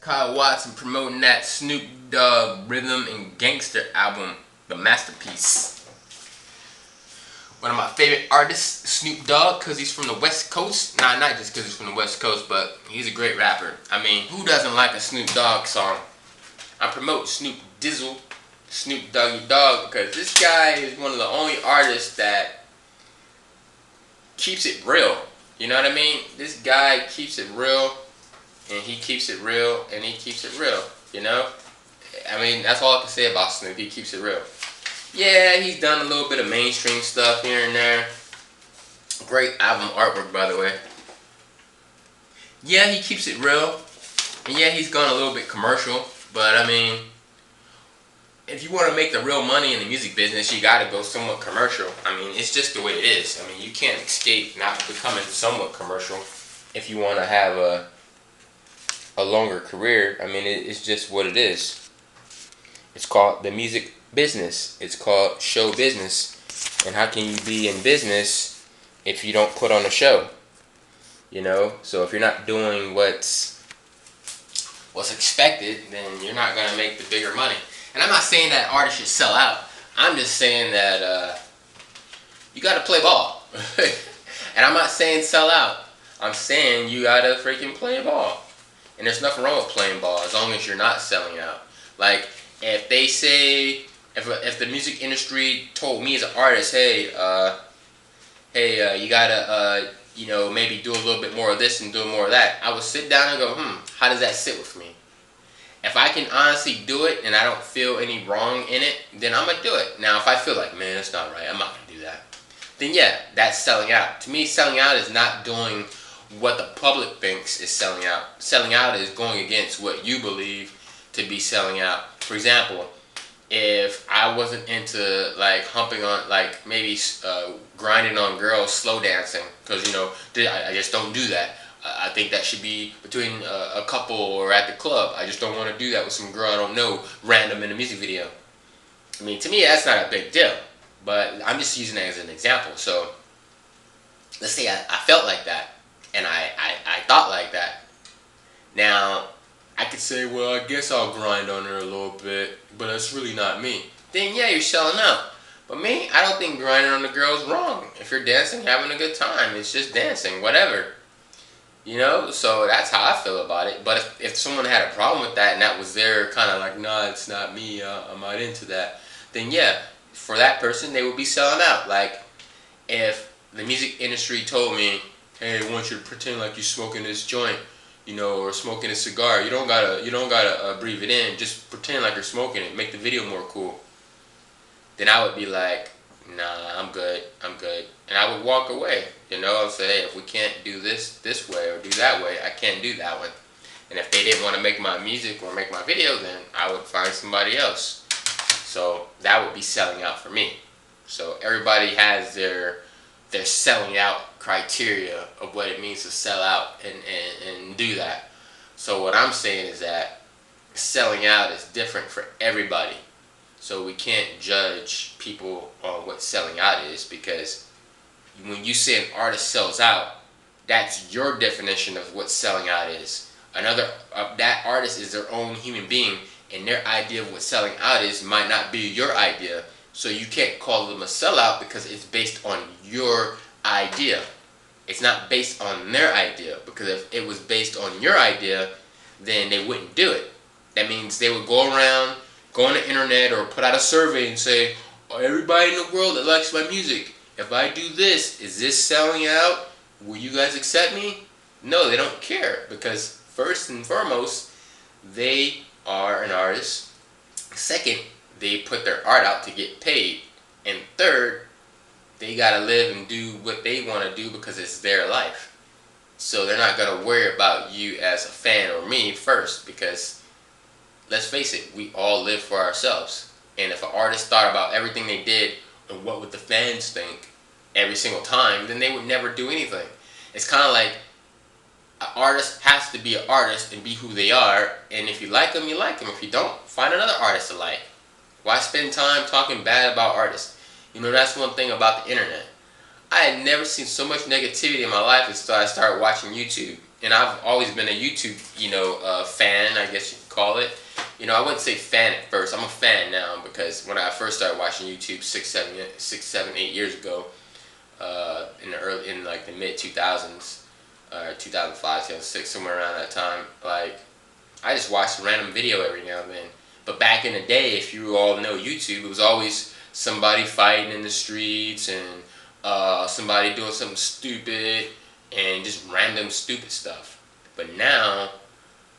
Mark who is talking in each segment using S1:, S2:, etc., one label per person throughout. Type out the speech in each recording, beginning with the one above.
S1: Kyle Watson promoting that Snoop Dogg Rythm and Gangsta album, the masterpiece. One of my favorite artists, Snoop Dogg, because he's from the West Coast. Nah, not just because he's from the West Coast, but he's a great rapper. I mean, who doesn't like a Snoop Dogg song? I promote Snoop Dizzle, Snoop Doggy Dogg, because this guy is one of the only artists that keeps it real. You know what I mean? This guy keeps it real, and he keeps it real, and he keeps it real. You know? I mean, that's all I can say about Snoop. He keeps it real. Yeah, he's done a little bit of mainstream stuff here and there. Great album artwork, by the way. Yeah, he keeps it real. And yeah, he's gone a little bit commercial. But, I mean, if you want to make the real money in the music business, you got to go somewhat commercial. I mean, it's just the way it is. I mean, you can't escape not becoming somewhat commercial if you want to have a longer career. I mean, it's just what it is. It's called the music business. It's called show business. And how can you be in business if you don't put on a show? You know, so if you're not doing what's expected, then you're not gonna make the bigger money. And I'm not saying that artists should sell out. I'm just saying that you gotta play ball. And I'm not saying sell out. I'm saying you gotta freaking play ball. And there's nothing wrong with playing ball as long as you're not selling out. Like, if they say, if the music industry told me as an artist, hey, you gotta, you know, maybe do a little bit more of this and do more of that, I would sit down and go, how does that sit with me? If I can honestly do it and I don't feel any wrong in it, then I'm gonna do it. Now, if I feel like, man, that's not right, I'm not gonna do that, then yeah, that's selling out. To me, selling out is not doing what the public thinks is selling out. Selling out is going against what you believe to be selling out. For example, if I wasn't into like humping on, like maybe grinding on girls, slow dancing, because you know I just don't do that. I think that should be between a couple or at the club. I just don't want to do that with some girl I don't know, random in a music video. I mean, to me that's not a big deal, but I'm just using it as an example. So let's say I felt like that, and I thought like that. Now, I could say, well, I guess I'll grind on her a little bit, but that's really not me. Then yeah, you're selling out. But me, I don't think grinding on the girl is wrong. If you're dancing, having a good time, it's just dancing, whatever. You know, so that's how I feel about it. But if someone had a problem with that and that was their kind of like, nah, it's not me, I'm not into that, then yeah, for that person, they would be selling out. Like, if the music industry told me, hey, I want you to pretend like you're smoking this joint, you know, or smoking a cigar. You don't gotta breathe it in. Just pretend like you're smoking it. Make the video more cool. Then I would be like, nah, I'm good, and I would walk away. You know, I would say, hey, if we can't do this way or do that way, I can't do that one. And if they didn't want to make my music or make my video, then I would find somebody else. So that would be selling out for me. So everybody has their selling out criteria of what it means to sell out and do that. So what I'm saying is that selling out is different for everybody. So we can't judge people on what selling out is, because when you say an artist sells out, that's your definition of what selling out is. That artist is their own human being, and their idea of what selling out is might not be your idea. So you can't call them a sellout because it's based on your idea. It's not based on their idea, because if it was based on your idea, then they wouldn't do it. That means they would go around, go on the internet, or put out a survey and say, oh, everybody in the world that likes my music, if I do this, is this selling out? Will you guys accept me? No, they don't care, because first and foremost, they are an artist. Second, they put their art out to get paid. And third, they gotta live and do what they want to do because it's their life. So they're not gonna worry about you as a fan or me first, because let's face it, we all live for ourselves. And if an artist thought about everything they did and what would the fans think every single time, then they would never do anything. It's kind of like an artist has to be an artist and be who they are, and if you like them, you like them. If you don't, find another artist to like. Why spend time talking bad about artists? You know, that's one thing about the internet. I had never seen so much negativity in my life until I started watching YouTube. and I've always been a YouTube, fan, I guess you could call it. I wouldn't say fan at first. I'm a fan now because when I first started watching YouTube 8 years ago, in like the mid 2000s, 2005, 2006, somewhere around that time, like I just watched a random video every now and then. But back in the day, if you all know YouTube, it was always somebody fighting in the streets and somebody doing something stupid and just random stupid stuff. But now,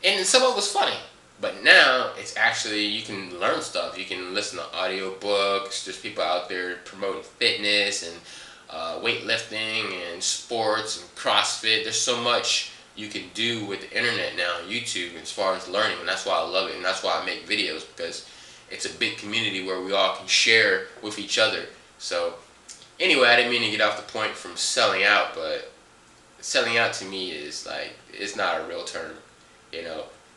S1: and some of it was funny, but now it's actually, you can learn stuff. You can listen to audiobooks. There's people out there promoting fitness and weightlifting and sports and CrossFit. There's so much you can do with the internet now, YouTube, as far as learning, and that's why I love it, and that's why I make videos, because it's a big community where we all can share with each other. So anyway, I didn't mean to get off the point from selling out, but selling out to me is like, it's not a real term,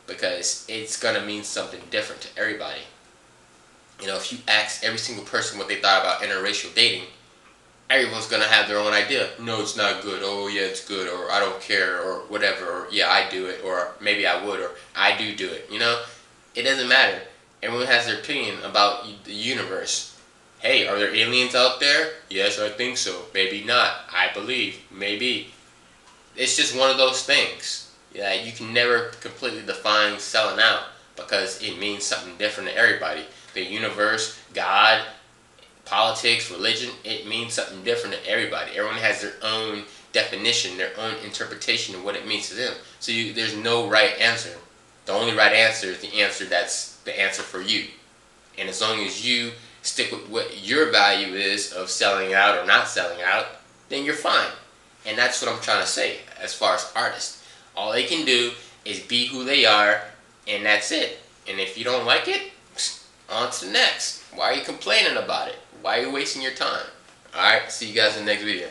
S1: because it's gonna mean something different to everybody. If you ask every single person what they thought about interracial dating, everyone's gonna have their own idea. No, it's not good. Oh yeah, it's good. Or I don't care. Or whatever. Or yeah, I do it. Or maybe I would. Or I do it. It doesn't matter. Everyone has their opinion about the universe. Hey, are there aliens out there? Yes, I think so. Maybe not. I believe. Maybe. It's just one of those things. Yeah, you can never completely define selling out because it means something different to everybody. The universe, God, politics, religion, it means something different to everybody. Everyone has their own definition, their own interpretation of what it means to them. So there's no right answer. The only right answer is the answer that's the answer for you. And as long as you stick with what your value is of selling out or not selling out, then you're fine. And that's what I'm trying to say as far as artists. All they can do is be who they are, and that's it. And if you don't like it, on to the next. Why are you complaining about it? Why are you wasting your time? Alright, see you guys in the next video.